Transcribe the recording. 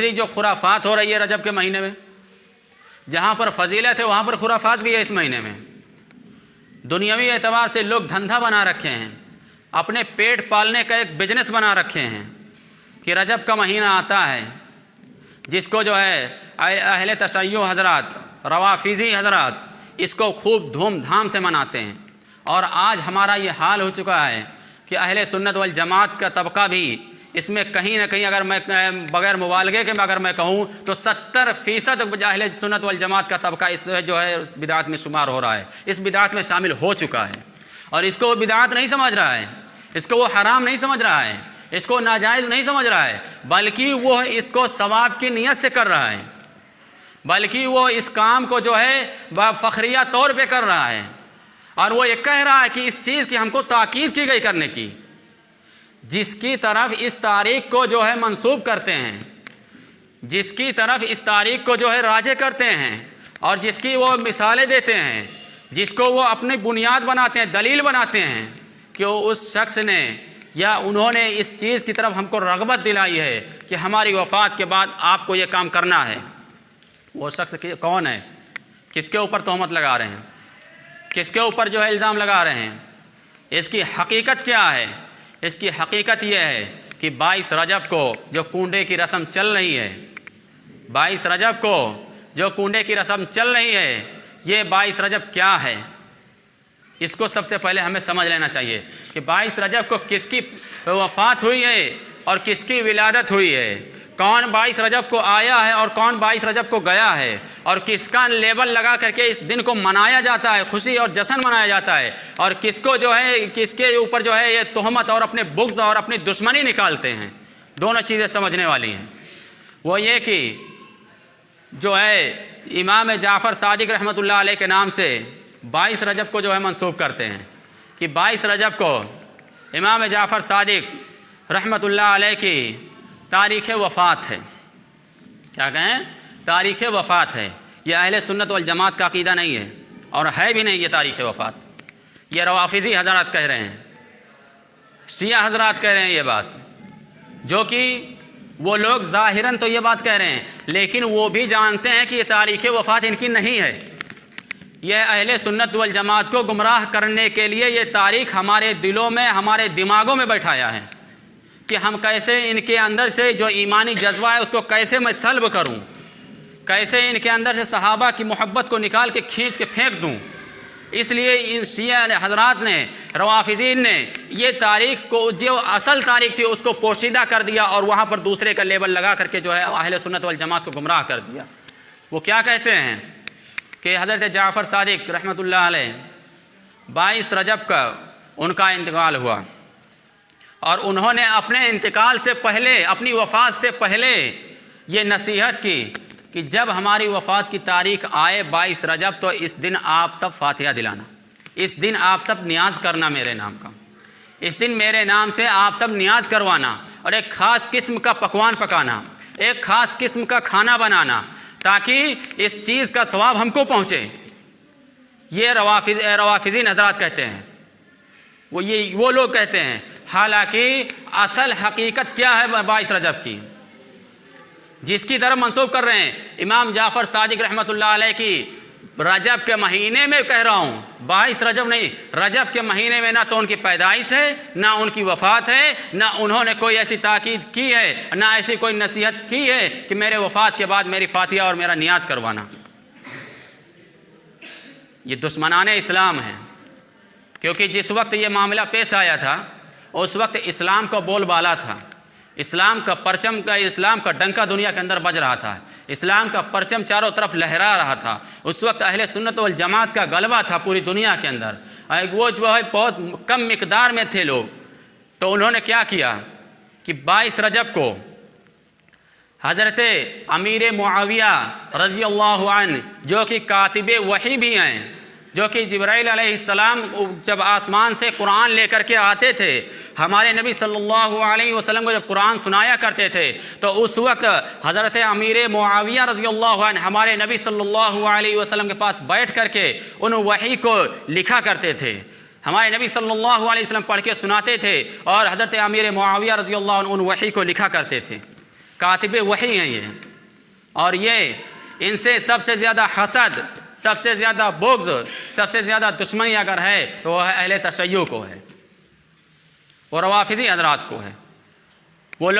دوسری جو خرافات ہو رہی ہے رجب کے مہینے میں، جہاں پر فضیلت ہے وہاں پر خرافات بھی ہے اس مہینے میں۔ دنیاوی اعتبار سے لوگ دھندہ بنا رکھے ہیں، اپنے پیٹ پالنے کا ایک بزنس بنا رکھے ہیں کہ رجب کا مہینہ آتا ہے جس کو جو ہے اہل تشیع حضرات، روافضی حضرات اس کو خوب دھوم دھام سے مناتے ہیں۔ اور آج ہمارا یہ حال ہو چکا ہے کہ اہل سنت والجماعت کا طبقہ بھی اس میں کہیں نہ کہیں، اگر میں بغیر مبالغے کے اگر میں کہوں تو 70% اہل سنت والجماعت کا طبقہ اس جو ہے بدعت میں شمار ہو رہا ہے، اس بدعت میں شامل ہو چکا ہے، اور اس کو وہ بدعت نہیں سمجھ رہا ہے، اس کو وہ حرام نہیں سمجھ رہا ہے، اس کو ناجائز نہیں سمجھ رہا ہے، بلکہ وہ اس کو ثواب کی نیت سے کر رہا ہے، بلکہ وہ اس کام کو جو ہے فخریہ طور پہ کر رہا ہے، اور وہ یہ کہہ رہا ہے کہ اس چیز کی ہم کو تاکید کی گئی کرنے کی، جس کی طرف اس تاریخ کو جو ہے منسوب کرتے ہیں، جس کی طرف اس تاریخ کو جو ہے راجع کرتے ہیں، اور جس کی وہ مثالیں دیتے ہیں، جس کو وہ اپنی بنیاد بناتے ہیں، دلیل بناتے ہیں کہ اس شخص نے یا انہوں نے اس چیز کی طرف ہم کو رغبت دلائی ہے کہ ہماری وفات کے بعد آپ کو یہ کام کرنا ہے۔ وہ شخص کون ہے؟ کس کے اوپر تہمت لگا رہے ہیں؟ کس کے اوپر جو ہے الزام لگا رہے ہیں؟ اس کی حقیقت کیا ہے؟ اس کی حقیقت یہ ہے کہ 22 رجب کو جو کنڈے کی رسم چل رہی ہے، 22 رجب کو جو کنڈے کی رسم چل رہی ہے، یہ 22 رجب کیا ہے؟ اس کو سب سے پہلے ہمیں سمجھ لینا چاہیے کہ 22 رجب کو کس کی وفات ہوئی ہے اور کس کی ولادت ہوئی ہے، کون 22 رجب کو آیا ہے اور کون 22 رجب کو گیا ہے، اور کس کا لیبل لگا کر کے اس دن کو منایا جاتا ہے، خوشی اور جشن منایا جاتا ہے، اور کس کو جو ہے کس کے اوپر جو ہے یہ تہمت اور اپنے بغض اور اپنی دشمنی نکالتے ہیں۔ دونوں چیزیں سمجھنے والی ہیں۔ وہ یہ کہ جو ہے امام جعفر صادق رحمۃ اللہ علیہ کے نام سے 22 رجب کو جو ہے منسوب کرتے ہیں کہ 22 رجب کو امام جعفر صادق رحمۃ اللہ علیہ کی تاریخ وفات ہے۔ کیا کہیں؟ تاریخ وفات ہے۔ یہ اہل سنت والجماعت کا عقیدہ نہیں ہے، اور ہے بھی نہیں یہ تاریخ وفات، یہ روافضی حضرات کہہ رہے ہیں، شیعہ حضرات کہہ رہے ہیں یہ بات، جو کہ وہ لوگ ظاہراً تو یہ بات کہہ رہے ہیں لیکن وہ بھی جانتے ہیں کہ یہ تاریخ وفات ان کی نہیں ہے۔ یہ اہل سنت والجماعت کو گمراہ کرنے کے لیے یہ تاریخ ہمارے دلوں میں، ہمارے دماغوں میں بیٹھایا ہے کہ ہم کیسے ان کے اندر سے جو ایمانی جذبہ ہے اس کو کیسے میں سلب کروں، کیسے ان کے اندر سے صحابہ کی محبت کو نکال کے کھینچ کے پھینک دوں۔ اس لیے ان شیعہ حضرات نے، روافضین نے یہ تاریخ کو جو اصل تاریخ تھی اس کو پوشیدہ کر دیا، اور وہاں پر دوسرے کا لیبل لگا کر کے جو ہے اہل سنت والجماعت کو گمراہ کر دیا۔ وہ کیا کہتے ہیں کہ حضرت جعفر صادق رحمۃ اللہ علیہ 22 رجب کا ان کا انتقال ہوا، اور انہوں نے اپنے انتقال سے پہلے، اپنی وفات سے پہلے یہ نصیحت کی کہ جب ہماری وفات کی تاریخ آئے 22 رجب تو اس دن آپ سب فاتحہ دلانا، اس دن آپ سب نیاز کرنا میرے نام کا، اس دن میرے نام سے آپ سب نیاز کروانا، اور ایک خاص قسم کا پکوان پکانا، ایک خاص قسم کا کھانا بنانا، تاکہ اس چیز کا ثواب ہم کو پہنچے۔ یہ روافضین حضرات کہتے ہیں، وہ لوگ کہتے ہیں، حالانکہ اصل حقیقت کیا ہے 22 رجب کی، جس کی طرف منسوب کر رہے ہیں امام جعفر صادق رحمۃ اللہ علیہ کی رجب کے مہینے میں کہہ رہا ہوں، 22 رجب نہیں، رجب کے مہینے میں نہ تو ان کی پیدائش ہے، نہ ان کی وفات ہے، نہ انہوں نے کوئی ایسی تاکید کی ہے، نہ ایسی کوئی نصیحت کی ہے کہ میرے وفات کے بعد میری فاتحہ اور میرا نیاز کروانا۔ یہ دشمنان اسلام ہے، کیونکہ جس وقت یہ معاملہ پیش آیا تھا اس وقت اسلام کا بول بالا تھا، اسلام کا پرچم کا، اسلام کا ڈنکا دنیا کے اندر بج رہا تھا، اسلام کا پرچم چاروں طرف لہرا رہا تھا، اس وقت اہل سنت والجماعت کا غلبہ تھا پوری دنیا کے اندر، وہ جو ہے بہت کم مقدار میں تھے لوگ۔ تو انہوں نے کیا کیا کہ 22 رجب کو حضرت امیر معاویہ رضی اللہ عنہ، جو کہ کاتب وحی بھی ہیں، جو کہ جبرائیل علیہ السلام جب آسمان سے قرآن لے کر کے آتے تھے، ہمارے نبی صلی اللہ علیہ وسلم کو جب قرآن سنایا کرتے تھے تو اس وقت حضرت امیر معاویہ رضی اللہ عنہ ہمارے نبی صلی اللہ علیہ وسلم کے پاس بیٹھ کر کے ان وحی کو لکھا کرتے تھے۔ ہمارے نبی صلی اللہ علیہ وسلم پڑھ کے سناتے تھے، اور حضرت امیر معاویہ رضی اللہ عنہ ان وحی کو لکھا کرتے تھے۔ کاتب وحی ہیں یہ، اور یہ ان سے سب سے زیادہ حسد، سب سے زیادہ بغض، سب سے زیادہ دشمنی اگر ہے تو وہ اہل تشیع کو ہے، وہ روافضی حضرات کو ہے۔